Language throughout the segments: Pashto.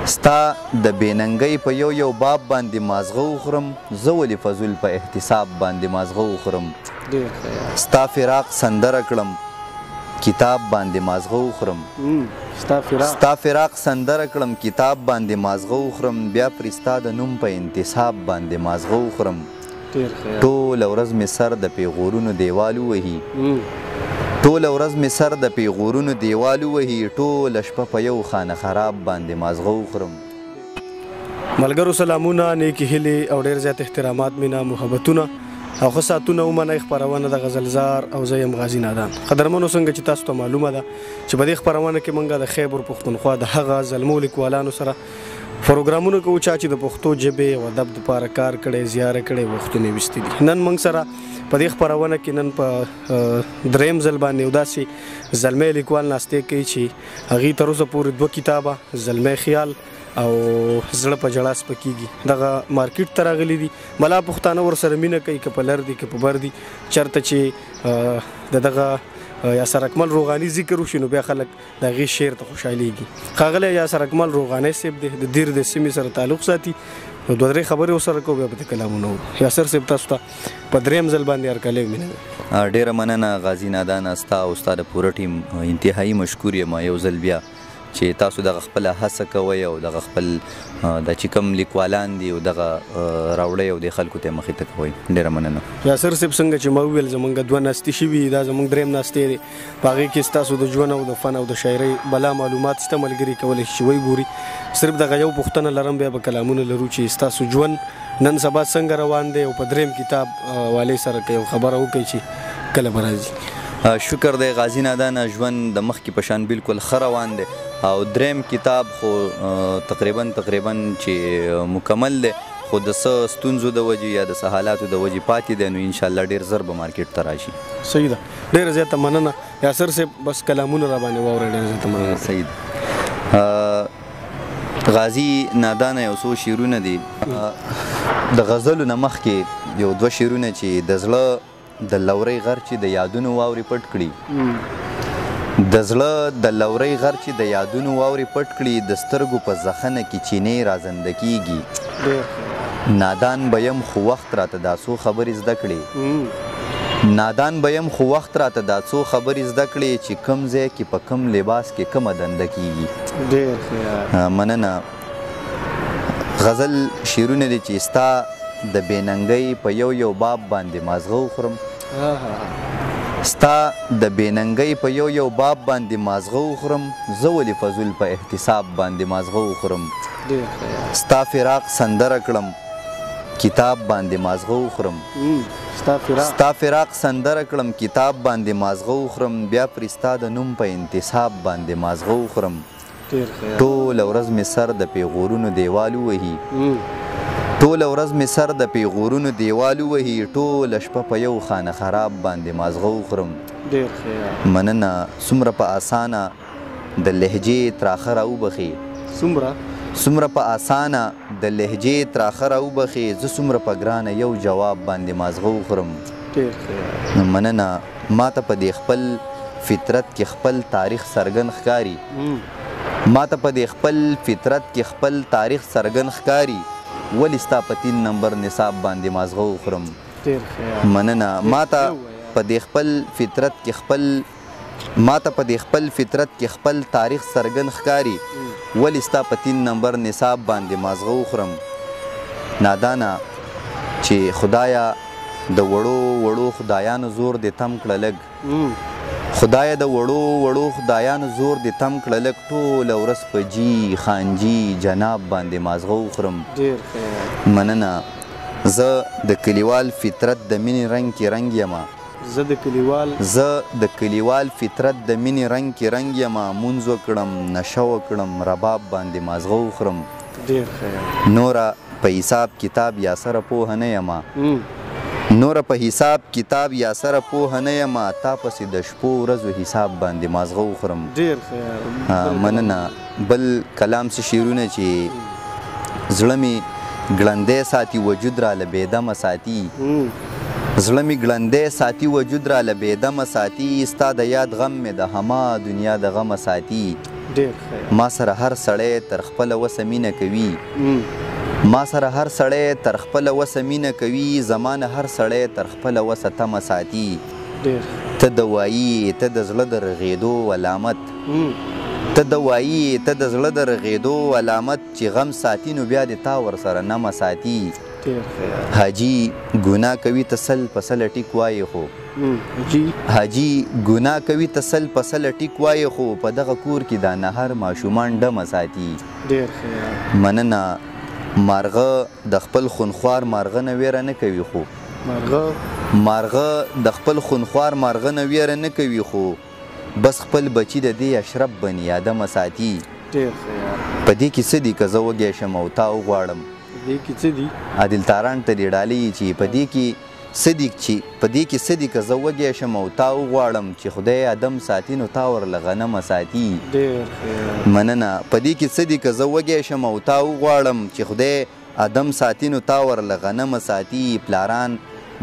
ستا د بېننګۍ په یو باب باندې مازغه وخورم زه ولې فضول په احتساب باندې مازغه وخورم ستا فراق سندره کړم کتاب باندې مازغه وخورم ستا فراق سندره کړم کتاب باندې مازغه وخورم بیا پرې ستا د نوم په انتصاب باندې مازغه وخورم ټوله ورځ مې سر د پیغورونو دیوال ووهي ټوله ورځ مې سر د پیغورونو دیوال ووهي ټوله شپه په یو خانه خراب باندې مازغه وخورم. ملګرو سلامونه، نیکې هیلې او ډېر زیات احترامات، مینه، محبتونه او ښه ساعتونه ومنئ. خپرونه د غزلزار او زه یم غازي نادان. قدرمنو څنګه چې تاسو ته معلومه ده چې په دې خپرونه کې موږ د خیبر پښتونخوا د هغه زلمو لیکوالانو سره پروګرامونه کوو چا چې د پښتو ژبې او ادب دپاره کار کړی، زیاره کړی، وختونه یې ویستي دي. نن موږ سره په دې خپرونه کې نن په دریم ځل باندې یو داسې زلمی لیکوال ناستې کوي چې هغې تر اوسه پورې 2 کتابه زلمی خیال او زړه په جړا سپکېږي دغه مارکیټ ته راغلي دي. ملا پښتانه ورسره مینه کوي، که په لر دي که په بر دي. چېرته چې د دغه یاسر اکمل روغاني ذکر وشي نو بیا خلک د هغې شعر ته خوشحالیږي. ښاغلی یاسر اکمل روغاني صاحب دی، د دیر د سیمې سره تعلق ساتي. نو 2-3 خبرې ورسره کوو، بیا به د کلامونه وو. یاسر صاحب تاسو ته په دریم ځل باندې هرکلی مینه ده. ډېره مننه غازي نادانه، ستا او ستا د پوره ټیم انتهایي مشکور یم یو ځل بیا چې تاسو دغه خپله هڅه کوئ او دغه خپل د چې کوم لیکوالان دي او دغه راوړئ او د خلکو ته مخې ته کوئ. ډېره مننه. یاسر صاحب څنګه چې ما وویل زموږ 2 ناستې شوي، دا زموږ دریم ناستې دی. په هغې کې ستاسو د ژوند او د فن او د شاعرۍ بلا معلومات شته. ملګري کولی شي چې وګوري. صرف دغه یو پوښتنه لرم، بیا به کلامونه لرو چې ستاسو ژوند نن سبا څنګه روان دی او په دریم کتاب والي سره که یو خبره وکړئ چې کله به راځي. شکر دی غازي نادانه، ژوند د مخکې په شان بالکل ښه روان دی او دریم کتاب خو تقریبا چې مکمل دی، خو د څه ستونزو د وجې یا د څه حالاتو د وجې پاتې دی. نو انشاءالله ډېر زر به مارکیټ ته راشي. صحیح ده، ډېره زیاته مننه یاسر صاحب. بس کلامونه را باندې واورئ. ډېره زیاته مننه. صحیح ده. غازي نادانه یو څو شعرونه دي د غزلو نه مخکې، یو 2 شعرونه چې د زړه د لورۍ غر چې د یادونو واورې پټ کړي، د زړه د لورۍ غر چې د یادونو واورې پټ کړي، د سترګو په زخنه کې چینې رازنده کیږي. نادان به یم خو وخت راته دا څو خبرې زده کړې، نادان به یم خو وخت راته دا څو خبرې زده کړې چې کم ځای کې په کم لباس کې کمه دنده کیږي. مننه. غزل شعرونه دي چې ستا د بېننګۍ په یو باب باندې مازغه وخورم، ستا د بېننګۍ په یو باب باندې مازغه وخورم زه ولې فضول په احتساب باندې مازغه وخورم. ستا فراق سندره کړم کتاب باندې مازغه وخورم، ستا فراق سندره کړم کتاب باندې مازغه وخورم بیا پرې ستا د نوم په انتصاب باندې مازغه وخورم. ټوله ورځ مې سر د پیغورونو دیوال ووهي، ټوله ورځ مې سر د پیغورونو دیوال ووهي ټوله شپه په یو خانه خراب باندې مازغه وخورم. مننه. څومره په اسانه د لهجې تراخه راوبخي، څومره په اسانه د لهجې تراخه راوبخي زه څومره په ګرانه یو جواب باندې مازغه وخورم. مننه. ما ته په دې خپل فطرت کې خپل تاریخ څرګند ښکاري، ما ته په دې خپل فطرت کې خپل تاریخ څرګند ښکاري ولې ستا په 3 نمبر نصاب باندې مازغه وخورم. مننه. ما ته په دې خپل فطرت کې خپل تاریخ څرګند ښکاري ولې ستا په 3 نمبر نصاب باندې مازغه وخورم. نادانه چې خدایا د وړو خدایانو زور دې تم کړه لږ، خدایا د وړو خدایانو زور دې تم کړه لږ ټوله ورځ په جي خانجي جناب باندې مازغه وخورم. مننه. زه د کلیوال فطرت د مینې رنګ کې رنګ یمه، زه د کلیوال فطرت د مینې رنګ کې رنګ یمه مونځ وکړم نشه وکړم رباب باندې مازغه وخورم. نوره په حساب کتاب یا سره پوهه نه یمه، نوره په حساب کتاب یا سره پوهه نه یمه تا پسې د شپو ورځو حساب باندې مازغه وخورم. مننه. بل کلام څه شعرونه چې زړه مې ګړندی ساتي وجود را له بېدمه ساتي، زړه مې ګړندی ساتي وجود را له بېدمه ساتي ستا د یاد غم مې د هما دنیا د غمه ساتي. ما سره هر سړی تر خپله وسه مینه کوي ما سره هر سړی تر خپله وسه مینه کوي زما نه هر سړی تر خپله وسه تمه ساتي ته د وایي ته د زړه د رغېدو علامت ته د وایي ته د زړه د رغېدو علامت چې غم ساتي نو بیا د تا ورسره نمه ساتي حاجي ګناه کوي ته سل په سله ټیک وایي خو حاجي ګناه کوي ته سل په سله ټیک وایي خو په دغه کور کې دا نهر ماشومان ډمه ساتي مننه مارغه د خپل خونخوار مارغه نه ویره نه کوي خو مارغه د خپل خونخوار مارغه نه ویره نه کوي خو بس خپل بچی د دې اشرف بني آدمه ساتي په دې کې څه دي که زه وږی شم او تا وغواړم عادل تاران ته دې ډالۍ چې په دې کې څه دي که زه وږی شم او تا وغواړم چې خدای آدم ساتي نو تا ورله غنمه ساتي مننه په دې کې څه دي که زه وږی شم او تا وغواړم چې خدای آدم ساتي نو تا ورله غنمه ساتي پلاران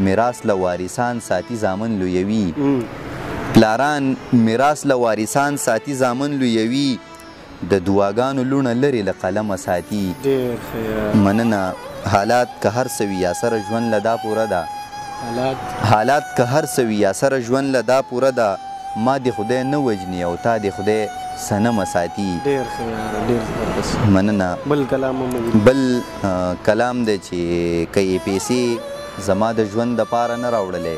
میراث له وارثان ساتي زامن لویوي پلاران میراث له وارثان ساتي زامن لویوي د دعاګانو لونه لري له قلمه ساتي مننه حالات که هر څه وي یا سره ژوند له دا پوره ده حالات که هر څه وي یا سره ژوند له دا پوره ده ما د خدای نه وجني او تا د خدای سنمه ساتي مننه بل کلام دی چې که یې پیسې زما د ژوند دپاره نه راوړلې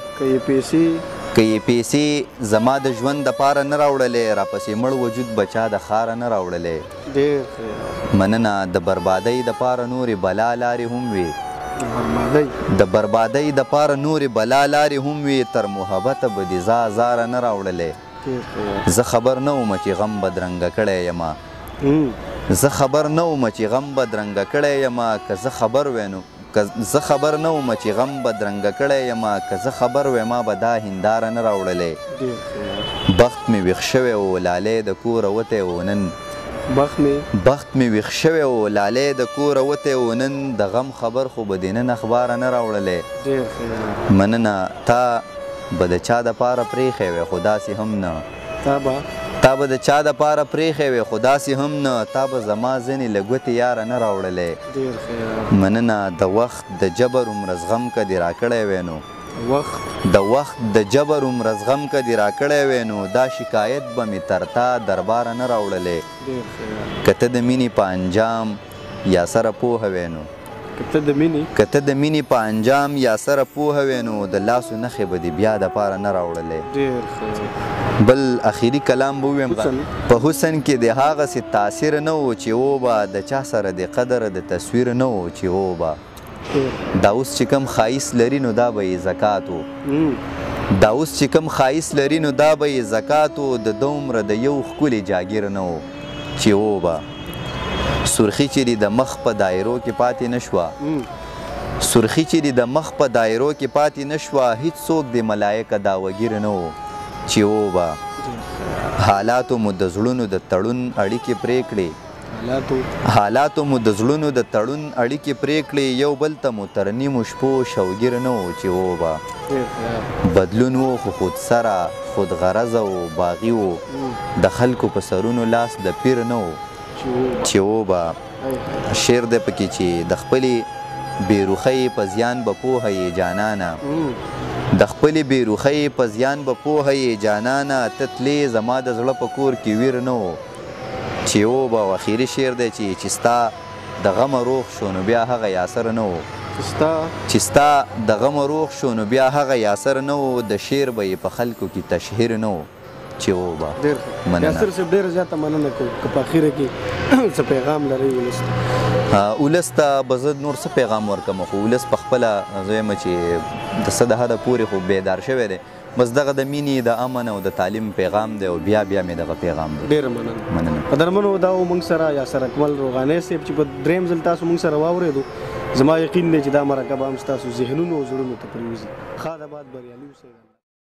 که یې پیسې زما د ژوند دپاره نه راوړلې راپسې مړ وجود بچا د ښاره نه راوړلې مننه د بربادۍ دپاره نورې بلا لارې هم وي د بربادۍ دپاره نورې بلا لارې هم وي تر محبته به دې زاره نه راوړلې زه خبر نه وم چې غم بدرنګه کړی یمه زه خبر نه وم چې غم بدرنګه کړی یمه که زه خبر وی نو زه خبر نه وم چې غم بدرنګه کړی یمه که زه خبر وی ما به دا هنداره نه راوړلې بخت مې ویښ شوی و لالۍ د کوره وتی و نن بخت مې ویښ شوی و لالۍ د کوره وتی و نن د غم خبر خو به دې نن اخباره نه راوړلې مننه تا به د چا دپاره پرېښی وی خو داسې هم نه تا به د چا دپاره پرېښی وی خو داسې هم نه تا به زما ځینې له ګوتې یاره نه راوړلې مننه د وخت د جبر عمره زغم که دې راکړی وی نو د وخت د جبر عمره زغم که دې راکړی وی نو دا شکایت به مې تر تا درباره نه راوړلې که ته د مینې په انجام یا سره پوهه وی نو که ته د مینې په انجام یا سره پوهه وی نو د لاسو نښې به دې بیا دپاره نه راوړلې بل اخیری کلام به ویم په حسن کې د هغسې تاثیر نه و چې و به د چا سره د قدر د تصویر نه و چې و به دا اوس چې کم ښایست لري نو دا به یې زکات و دا اوس چې کم ښایست لري نو دا به یې زکات و د دومره د یو ښکلي جاګیر نه و چې و به سرخی چې د مخ په دایرو کې پاتې نه شوه سرخی چې د مخ په دایرو کې پاتې نه شوه هیڅوک د ملایکه داوګیر نه و چې و به حالاتو مو د زړونو د تړون اړیکې پرې کړې حالاتو مو د زړونو د تړون اړیکې پرې کړې یو بل ته مو تر نیمو شپو شوګیر نه و چې و به بدلون و خو خود سره خود غرضه و باغي و د خلکو په سرونو لاس د پیر نه و چې و به شعر دی پکې چې د خپلې بېروخۍ په زیان به پوهه یې جانانه د خپلې بېروخۍ په زیان به پوهه یې جانانه ته تلې زما د زړه په کور کې ویر نه و چې و به اخري شعر دی چې ستا د غمه روغ شو نو بیا هغه یاسر نه و چې ستا د غمه روغ شو نو بیا هغه یاسر نه و د شعر به یې په خلکو کې تشهیر نه و چې و به یاسر صاحب ډېره زیاته مننه کوم که په اخره کې څه پیغام لرئ ولس ته ولس ته به زه نور څه پیغام ورکوم خو ولس په خپله زه وایم چې د څه د حده پورې خو بیدار شوی دی بس دغه د مینې د امن او د تعلیم پیغام دی او بیا مې دغه پیغام دی ډېره مننه قدرمنو دا و موږ سره یاسر اکمل روغانی صاحب چې په درېیم ځل تاسو موږ سره واورېدو زما یقین دی چې دا مرکه به هم ستاسو ذهنونو او زړونو ته پرېوځي ښاد آباد بریالي اوسئ